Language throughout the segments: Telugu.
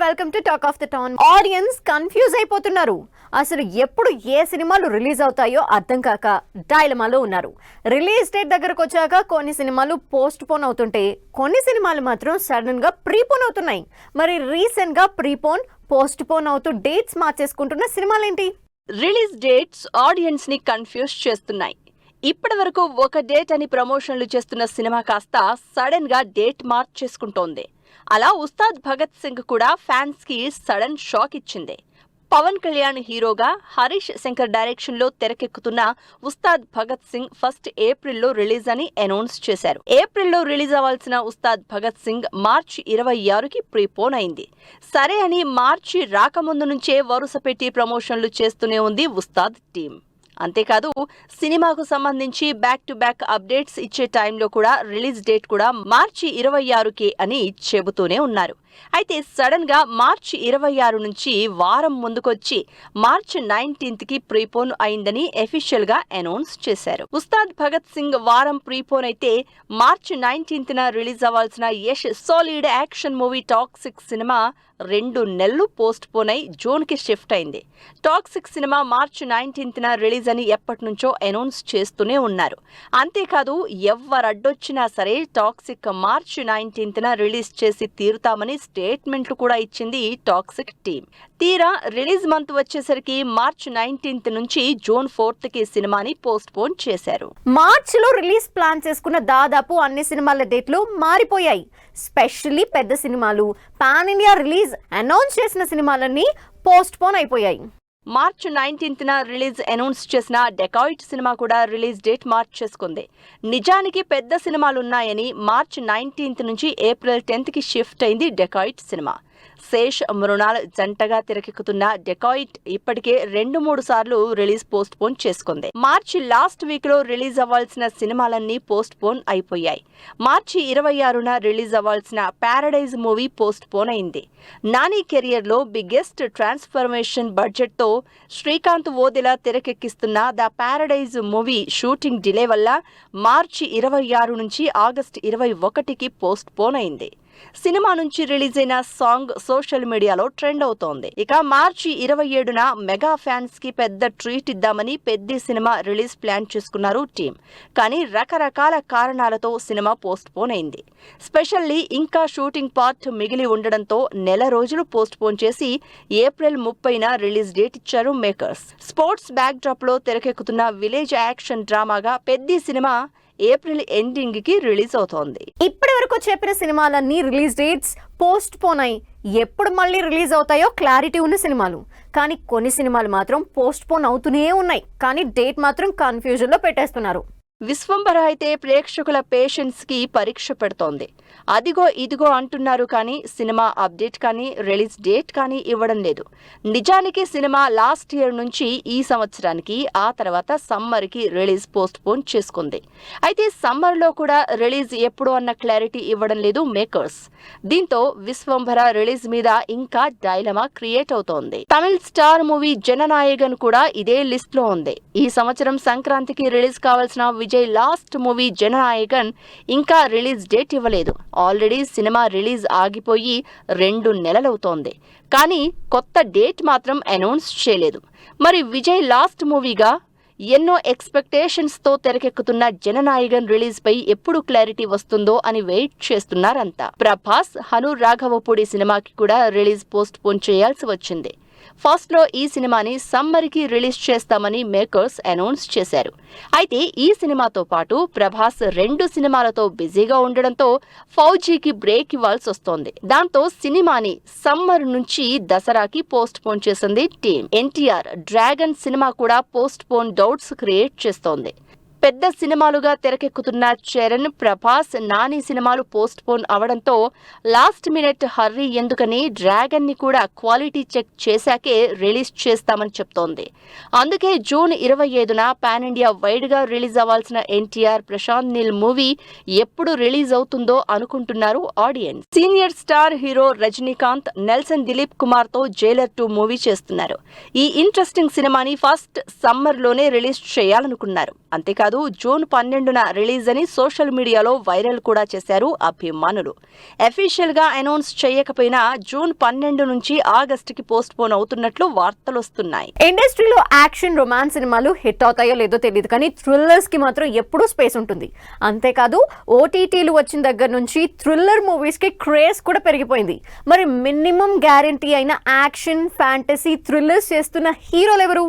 Welcome to talk of the town. Audience confuse అయిపోతున్నారు. అసలు ఎప్పుడు ఏ సినిమాలు రిలీజ్ అవుతాయో అర్థం కాక డైలమాలో ఉన్నారు. రిలీజ్ డేట్ దగ్గరకు వచ్చాక కొన్ని సినిమాలు పోస్ట్ పోన్ అవుతుంటే కొన్ని సినిమాలు మాత్రం సడన్ గా ప్రీపోన్ అవుతున్నాయి. మరి రీసెంట్ గా ప్రీపోన్ పోస్ట్ పోన్ అవుతూ డేట్స్ మార్చేసుకుంటున్న సినిమాలేంటి? రిలీజ్ డేట్స్ ఆడియన్స్ ని కన్ఫ్యూజ్ చేస్తున్నాయి. ఇప్పటి వరకు ఒక డేట్ అని ప్రమోషన్లు చేస్తున్న సినిమా కాస్త సడన్ గా డేట్ మార్చేసుకుంటోంది. అలా ఉస్తాద్ భగత్ సింగ్ కూడా ఫ్యాన్స్ కి సడన్ షాక్ ఇచ్చింది. పవన్ కళ్యాణ్ హీరోగా హరీష్ శంకర్ డైరెక్షన్ లో తెరకెక్కుతున్న ఉస్తాద్ భగత్ సింగ్ 1 ఏప్రిల్లో రిలీజ్ అని అనౌన్స్ చేశారు. ఏప్రిల్లో రిలీజ్ అవ్వాల్సిన ఉస్తాద్ భగత్ సింగ్ మార్చి 26కి ప్రీపోన్ అయింది. సరే అని మార్చి రాకముందు నుంచే వరుస పెట్టి ప్రమోషన్లు చేస్తూనే ఉంది ఉస్తాద్ టీం. అంతేకాదు సినిమాకు సంబంధించి బ్యాక్ టు బ్యాక్ అప్డేట్స్ ఇచ్చే టైంలో కూడా రిలీజ్ డేట్ కూడా మార్చి 26కే అని చెబుతూనే ఉన్నారు. అయితే సడన్ గా మార్చి 26 నుంచి వారం ముందుకొచ్చి మార్చి 19కి ప్రీపోన్ అయిందని అఫీషియల్ గా అనౌన్స్ చేశారు. ఉస్తాద్ భగత్ సింగ్ వారం ప్రీపోన్ అయితే మార్చి 19న రిలీజ్ అవ్వాల్సిన Yash solid action movie toxic cinema 2 నెలలు పోస్ట్ పోన్ అయి జూన్ కి షిఫ్ట్ అయింది. టాక్సిక్ సినిమా మార్చి 19న రిలీజ్ అని ఎప్పటి నుంచో అనౌన్స్ చేస్తూనే ఉన్నారు. అంతేకాదు ఎవ్వరడ్డొచ్చినా సరే టాక్సిక్ మార్చి 19న రిలీజ్ చేసి తీరుతామని స్టేట్మెంట్లు కూడా ఇచ్చింది టాక్సిక్ టీం. తీరా రిలీజ్ మంత్ వచ్చేసరికి మార్చి 19th నుంచి జూన్ 4కి సినిమాని పోస్ట్ పోన్ చేశారు. మార్చిలో రిలీజ్ ప్లాన్ చేసుకున్న దాదాపు అన్ని సినిమాల డేట్లు మారిపోయాయి. స్పెషల్లీ పెద్ద సినిమాలు, పాన్ ఇండియా రిలీజ్ అనౌన్స్ చేసిన సినిమాలన్నీ పోస్ట్ పోన్ అయిపోయాయి. మార్చి 19న రిలీజ్ అనౌన్స్ చేసిన డెకాయిట్ సినిమా కూడా రిలీజ్ డేట్ మార్చేసుకుంది. నిజానికి పెద్ద సినిమాలున్నాయని మార్చి 19th నుంచి ఏప్రిల్ 10కి షిఫ్ట్ అయింది డెకాయిట్ సినిమా. శేష్ మృణాల్ జంటగా తెరకెక్కుతున్న డెకాయిట్ ఇప్పటికే 2-3 సార్లు రిలీజ్ పోస్ట్ పోన్ చేసుకుంది. మార్చి లాస్ట్ వీక్ లో రిలీజ్ అవ్వాల్సిన సినిమాలన్నీ పోస్ట్ పోన్ అయిపోయాయి. మార్చి 26న రిలీజ్ అవ్వాల్సిన ప్యారడైజ్ మూవీ పోస్ట్ పోన్ అయింది. నాని కెరియర్ లో బిగ్గెస్ట్ ట్రాన్స్ఫర్మేషన్ బడ్జెట్ తో శ్రీకాంత్ ఓదెలా తెరకెక్కిస్తున్న the Paradise movie shooting delay వల్ల మార్చి 26 నుంచి ఆగస్టు 21కి పోస్ట్ పోన్ అయింది. సినిమా నుంచి రిలీజ్ అయిన సాంగ్ సోషల్ మీడియాలో ట్రెండ్ అవుతోంది. ఇక మార్చి 27న మెగా ఫ్యాన్స్ కి పెద్ద ట్రీట్ ఇద్దామని పెద్ద సినిమా రిలీజ్ ప్లాన్ చేసుకున్నారు టీం. కానీ రకరకాల కారణాలతో సినిమా పోస్ట్ పోన్ అయింది. స్పెషల్లీ ఇంకా షూటింగ్ పార్ట్ మిగిలి ఉండడంతో నెల రోజులు పోస్ట్ పోన్ చేసి ఏప్రిల్ 30న రిలీజ్ డేట్ ఇచ్చారు మేకర్స్. స్పోర్ట్స్ బ్యాక్ డ్రాప్ లో తెరకెక్కుతున్న విలేజ్ యాక్షన్ డ్రామాగా పెద్ద సినిమా ఏప్రిల్ ఎండింగ్ కి రిలీజ్ అవుతోంది. ఇప్పటి వరకు చెప్పిన సినిమాలన్నీ రిలీజ్ డేట్స్ పోస్ట్ పోన్ అయి ఎప్పుడు మళ్ళీ రిలీజ్ అవుతాయో క్లారిటీ ఉన్న సినిమాలు. కానీ కొన్ని సినిమాలు మాత్రం పోస్ట్ పోన్ అవుతూనే ఉన్నాయి. కానీ డేట్ మాత్రం కన్ఫ్యూజన్ లో పెట్టేస్తున్నారు. విశ్వంభర అయితే ప్రేక్షకుల పేషెన్స్ కి పరీక్ష పెడుతోంది. అదిగో ఇదిగో అంటున్నారు కానీ సినిమా అప్డేట్ కానీ రిలీజ్ డేట్ కానీ ఇవ్వడం లేదు. నిజానికి సినిమా లాస్ట్ ఇయర్ నుంచి ఈ సంవత్సరానికి, ఆ తర్వాత సమ్మర్ కి రిలీజ్ పోస్ట్ పోన్ చేసుకుంది. అయితే సమ్మర్ లో కూడా రిలీజ్ ఎప్పుడు అన్న క్లారిటీ ఇవ్వడం లేదు మేకర్స్. దీంతో విశ్వంభర రిలీజ్ మీద ఇంకా డైలమా క్రియేట్ అవుతోంది. తమిళ స్టార్ మూవీ జననాయగన్ కూడా ఇదే లిస్ట్ లో ఉంది. ఈ సంవత్సరం సంక్రాంతికి రిలీజ్ కావాల్సిన విజయ్ లాస్ట్ మూవీ జననాయగన్ ఇంకా రిలీజ్ డేట్ ఇవ్వలేదు. ఆల్రెడీ సినిమా రిలీజ్ ఆగిపోయి 2 నెలలవుతోంది. కానీ కొత్త డేట్ మాత్రం అనౌన్స్ చేయలేదు. మరి విజయ్ లాస్ట్ మూవీగా ఎన్నో ఎక్స్పెక్టేషన్స్ తో తెరకెక్కుతున్న జననాయగన్ రిలీజ్ పై ఎప్పుడు క్లారిటీ వస్తుందో అని వెయిట్ చేస్తున్నారంతా. ప్రభాస్ హను రాఘవపూడి సినిమాకి కూడా రిలీజ్ పోస్ట్ పోన్ చేయాల్సి వచ్చింది. ఫస్ట్ లో ఈ సినిమాని సమ్మర్ కి రిలీజ్ చేస్తామని మేకర్స్ అనౌన్స్ చేశారు. అయితే ఈ సినిమాతో పాటు ప్రభాస్ 2 సినిమాలతో బిజీగా ఉండడంతో ఫౌజీకి బ్రేక్ ఇవ్వాల్సి వస్తోంది. దాంతో సినిమాని సమ్మర్ నుంచి దసరాకి పోస్ట్ పోన్ చేసింది టీం. ఎన్టీఆర్ డ్రాగన్ సినిమా కూడా పోస్ట్ పోన్ డౌట్స్ క్రియేట్ చేస్తోంది. పెద్ద సినిమాలుగా తెరకెక్కుతున్న చరణ్, ప్రభాస్, నాని సినిమాలు పోస్ట్ పోన్ అవడంతో లాస్ట్ మినిట్ హర్రీ ఎందుకని డ్రాగన్ ని కూడా క్వాలిటీ చెక్ చేశాకే రిలీజ్ చేస్తామని చెప్తోంది. అందుకే జూన్ 25న పాన్ ఇండియా వైడ్ గా రిలీజ్ అవ్వాల్సిన ఎన్టీఆర్ ప్రశాంత్ నీల్ మూవీ ఎప్పుడు రిలీజ్ అవుతుందో అనుకుంటున్నారు audience. Senior star hero Rajinikanth Nelson Dilip Kumar తో జైలర్ 2 మూవీ చేస్తున్నారు. ఈ ఇంట్రెస్టింగ్ సినిమాని ఫస్ట్ సమ్మర్ లోనే రిలీజ్ చేయాలనుకున్నారు. అంతేకాదు కాదు జూన్ 12న రిలీజ్ అని సోషల్ మీడియాలో వైరల్ కూడా చేశారు అభిమానులు. అఫీషియల్ గా అనౌన్స్ చేయకపోయినా జూన్ 12 నుంచి ఆగస్టుకి పోస్ట్ పోన్ అవుతున్నట్లు వార్తలు వస్తున్నాయి. ఇండస్ట్రీలో యాక్షన్ రొమాన్స్ సినిమాలు హిట్ అవుతాయో లేదో తెలియదు, కానీ థ్రిల్లర్స్ కి మాత్రం ఎప్పుడూ స్పేస్ ఉంటుంది. అంతేకాదు ఓటీటీలు వచ్చిన దగ్గర నుంచి థ్రిల్లర్ మూవీస్ కి క్రేజ్ కూడా పెరిగిపోయింది. మరి మినిమం గ్యారంటీ అయిన యాక్షన్, ఫ్యాంటసీ, థ్రిల్లర్స్ చేస్తున్న హీరోలు ఎవరు?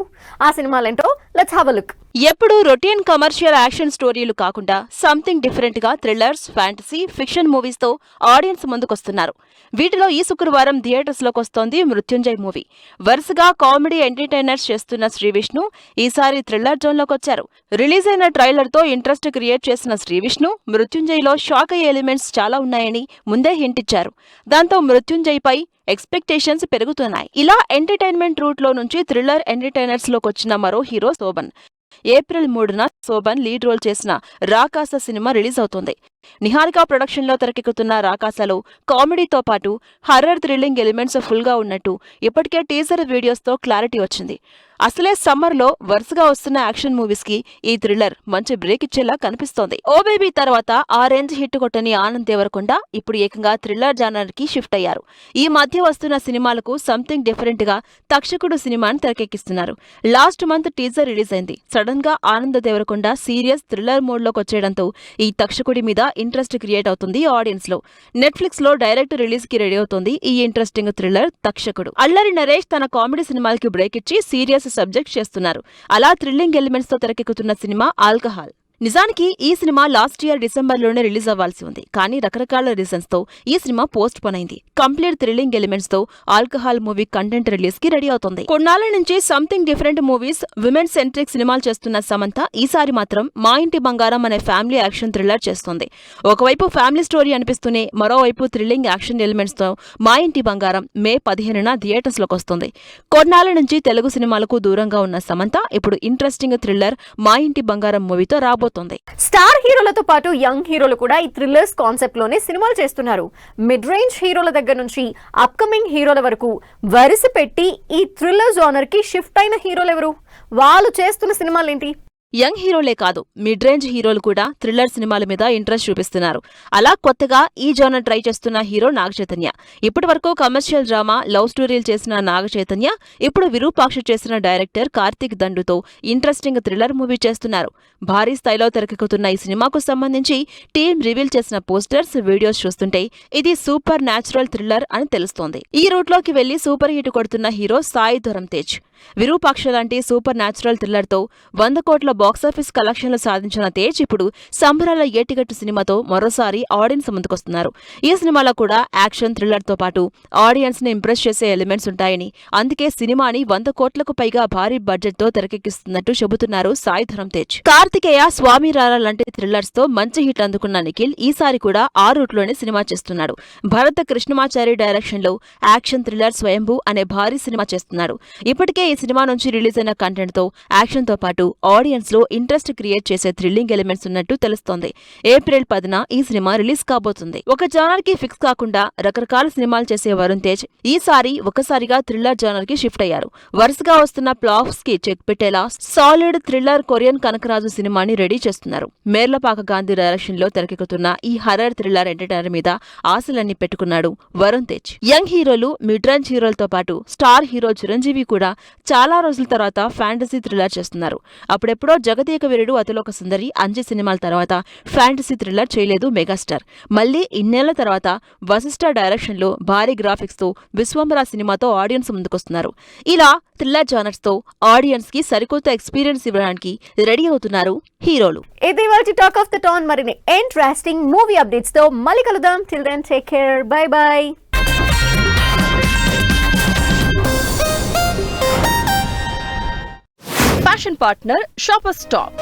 ఆ సినిమాలేంటో లెట్స్ హావ్ ఎ లుక్. ఎప్పుడు రొటీన్ కమర్షియల్ యాక్షన్ స్టోరీలు కాకుండా సంథింగ్ డిఫరెంట్ గా థ్రిల్లర్స్, ఫ్యాంటసీ, ఫిక్షన్ మూవీస్ తో ఆడియన్స్ ముందుకొస్తున్నారు. వీటిలో ఈ శుక్రవారం థియేటర్స్ లోకి వస్తోంది మృత్యుంజయ్ మూవీ. వరుసగా కామెడీ ఎంటర్టైనర్స్ చేస్తున్న శ్రీవిష్ణు ఈసారి థ్రిల్లర్ జోన్ లోకి వచ్చారు. రిలీజ్ అయిన ట్రైలర్ తో ఇంట్రెస్ట్ క్రియేట్ చేసిన శ్రీవిష్ణు మృత్యుంజయ్ లో షాక్ అయ్యే ఎలిమెంట్స్ చాలా ఉన్నాయని ముందే హింట్ ఇచ్చారు. దాంతో మృత్యుంజయ్ పై ఎక్స్పెక్టేషన్స్ పెరుగుతున్నాయి. ఇలా ఎంటర్టైన్మెంట్ రూట్ లో నుంచి థ్రిల్లర్ ఎంటర్టైనర్స్ లోకి వచ్చిన మరో హీరో శోభన్. ఏప్రిల్ 3న శోభన్ లీడ్ రోల్ చేసిన రాకాస సినిమా రిలీజ్ అవుతుంది. నిహారిక ప్రొడక్షన్ లో తెరకెక్కుతున్న రాకాసలో కామెడీతో పాటు హర్రర్ థ్రిల్లింగ్ ఎలిమెంట్స్ ఫుల్ గా ఉన్నట్టు ఇప్పటికే టీజర్ వీడియోస్ తో క్లారిటీ వచ్చింది. అసలే సమ్మర్ లో వరుసగా వస్తున్న యాక్షన్ మూవీస్ కి ఈ థ్రిల్లర్ మంచి బ్రేక్ ఇచ్చేలా కనిపిస్తోంది. ఓ బేబీ తర్వాత ఆ రేంజ్ హిట్ కొట్టని ఆనంద్ దేవరకొండ ఇప్పుడు ఏకంగా థ్రిల్లర్ జానర్ కి షిఫ్ట్ అయ్యారు. ఈ మధ్య వస్తున్న సినిమాలకు సంథింగ్ డిఫరెంట్ గా తక్షకుడు సినిమాని తెరకెక్కిస్తున్నారు. లాస్ట్ మంత్ టీజర్ రిలీజ్ అయింది. సడన్ గా Anand Devarakonda serious thriller mode లోకి వచ్చేయడంతో ఈ తక్షకుడి మీద ఇంట్రెస్ట్ క్రియేట్ అవుతుంది ఆడియన్స్ లో. నెట్ఫ్లిక్స్ లో డైరెక్ట్ రిలీజ్ కి రెడీ అవుతుంది ఈ ఇంట్రెస్టింగ్ థ్రిల్లర్ తక్షకుడు. అల్లరి నరేష్ తన కామెడీ సినిమాలకి బ్రేక్ ఇచ్చి సీరియస్ సబ్జెక్ట్ చేస్తున్నారు. అలా థ్రిల్లింగ్ ఎలిమెంట్స్ తో తెరకెక్కుతున్న సినిమా ఆల్కహాల్. నిజానికి ఈ సినిమా లాస్ట్ ఇయర్ డిసెంబర్లోనే రిలీజ్ అవ్వాల్సి ఉంది. కానీ రకరకాల రీజన్స్ తో ఈ సినిమా పోస్ట్ పోన్ అయింది. కంప్లీట్ థ్రిల్లింగ్ ఎలిమెంట్స్ తో ఆల్కహాల్ మూవీ కంటెంట్ రిలీజ్ కి రెడీ అవుతుంది. కొన్నాళ్ల నుంచి something different movies, women centric సినిమాలు చేస్తున్న సమంత ఈసారి మాత్రం మా ఇంటి బంగారం అనే ఫ్యామిలీ యాక్షన్ థ్రిల్లర్ చేస్తుంది. ఒకవైపు ఫ్యామిలీ స్టోరీ అనిపిస్తూనే మరోవైపు థ్రిల్లింగ్ యాక్షన్ ఎలిమెంట్స్ తో మా ఇంటి బంగారం మే 15న థియేటర్స్ లోకి వస్తుంది. కొన్నాళ్ల నుంచి తెలుగు సినిమాలకు దూరంగా ఉన్న సమంత ఇప్పుడు ఇంట్రెస్టింగ్ థ్రిల్లర్ మా ఇంటి బంగారం మూవీతో రాబోతుంది. స్టార్ హీరోలతో పాటు యంగ్ హీరోలు కూడా ఈ థ్రిల్లర్స్ కాన్సెప్ట్ లోనే సినిమాలు చేస్తున్నారు. మిడ్ రేంజ్ హీరోల దగ్గర నుంచి అప్కమింగ్ హీరోల వరకు వరుస పెట్టి ఈ థ్రిల్లర్ జానర్ కి షిఫ్ట్ అయిన హీరోలు ఎవరు? వాళ్ళు చేస్తున్న సినిమాలేంటి? యంగ్ హీరోలే కాదు, మిడ్ రేంజ్ హీరోలు కూడా థ్రిల్లర్ సినిమాల మీద ఇంట్రెస్ట్ చూపిస్తున్నారు. అలా కొత్తగా ఈ జోనర్ ట్రై చేస్తున్న హీరో నాగ చైతన్య. ఇప్పటి వరకు కమర్షియల్ డ్రామా, లవ్ స్టోరీలు చేసిన నాగ చైతన్య ఇప్పుడు విరూపాక్ష చేసిన డైరెక్టర్ కార్తిక్ దండుతో ఇంట్రెస్టింగ్ థ్రిల్లర్ మూవీ చేస్తున్నారు. భారీ స్థాయిలో తెరకెక్కుతున్న ఈ సినిమాకు సంబంధించి టీం రివీల్ చేసిన పోస్టర్స్, వీడియోస్ చూస్తుంటే ఇది సూపర్ న్యాచురల్ థ్రిల్లర్ అని తెలుస్తోంది. ఈ రూట్ లోకి వెళ్లి సూపర్ హిట్ కొడుతున్న హీరో సాయి ధరమ్ తేజ్. విరూపాక్ష లాంటి సూపర్ న్యాచురల్ థ్రిల్లర్ తో 100 కోట్ల బాక్సాఫీస్ కలెక్షన్లు సాధించిన తేజ్ ఇప్పుడు సంబరాల ఏటిగట్టు సినిమాతో మరోసారి ఆడియన్స్ ముందుకొస్తున్నారు. ఈ సినిమాలో కూడా యాక్షన్ థ్రిల్లర్ తో పాటు ఆడియన్స్ ని ఇంప్రెస్ చేసే ఎలిమెంట్స్ ఉంటాయని, అందుకే సినిమాని 100 కోట్లకు పైగా భారీ బడ్జెట్ తో తెరకెక్కిస్తున్నట్టు చెబుతున్నారు సాయి ధరమ్ తేజ్. కార్తికేయ, స్వామి రారా లాంటి థ్రిల్లర్స్ తో మంచి హిట్ అందుకున్న నిఖిల్ ఈసారి కూడా ఆ రూట్ లోనే సినిమా చేస్తున్నాడు. భరత కృష్ణమాచారి డైరెక్షన్ లో యాక్షన్ థ్రిల్లర్ స్వయంభూ అనే భారీ సినిమా చేస్తున్నాడు. ఇప్పటికే ఈ సినిమా నుంచి రిలీజ్ అయిన కంటెంట్ తో యాక్షన్ తో పాటు ఆడియన్స్ లో ఇంట్రెస్ట్ క్రియేట్ చేసే థ్రిల్లింగ్ ఎలిమెంట్స్ ఉన్నట్టు తెలుస్తోంది. ఏప్రిల్ 10న ఈ సినిమా రిలీజ్ కాబోతుంది. ఒక జానర్ కి ఫిక్స్ కాకుండా రకరకాల సినిమాలు చేసే వరుణ్ తేజ్ ఈసారి ఒకసారిగా థ్రిల్లర్ జానర్ కి షిఫ్ట్ అయ్యారు. వరుసగా వస్తున్న ప్లాఫ్స్ కి చెక్ పెట్టేలా సాలిడ్ థ్రిల్లర్ కొరియన్ కనకరాజు సినిమాని రెడీ చేస్తున్నారు. మేర్లపాక గాంధీ డైరెక్షన్ లో తెరకెక్కుతున్న ఈ హర్రర్ థ్రిల్లర్ ఎంటర్టైనర్ మీద ఆశలన్నీ పెట్టుకున్నాడు వరుణ్ తేజ్. యంగ్ హీరోలు, మిడ్ రేంజ్ హీరోలతో పాటు స్టార్ హీరో చిరంజీవి కూడా చాలా రోజుల తర్వాత ఫ్యాంటసీ థ్రిల్లర్ చేస్తున్నారు. అప్పుడెప్పుడో జగదేక వీరుడు, అతిలోక సుందరి, అంజి సినిమాల తర్వాత ఫ్యాంటసీ థ్రిల్లర్ చేయలేదు మెగాస్టార్. మళ్లీ ఇన్నేళ్ల తర్వాత వశిష్ఠ డైరెక్షన్ లో భారీ గ్రాఫిక్స్ తో విశ్వంబర సినిమాతో ఆడియన్స్ ముందుకొస్తున్నారు. ఇలా థ్రిల్లర్ జానర్స్ తో ఆడియన్స్ కి సరికొత్త ఎక్స్పీరియన్స్ ఇవ్వడానికి రెడీ అవుతున్నారు హీరోలు. ఇది వాటి టాక్ ఆఫ్ ద టౌన్. మరిన్ని ఇంట్రెస్టింగ్ మూవీ అప్డేట్స్ తో మళ్ళీ కలుద్దాం. Till then take care, bye bye. Fashion partner shopper stop.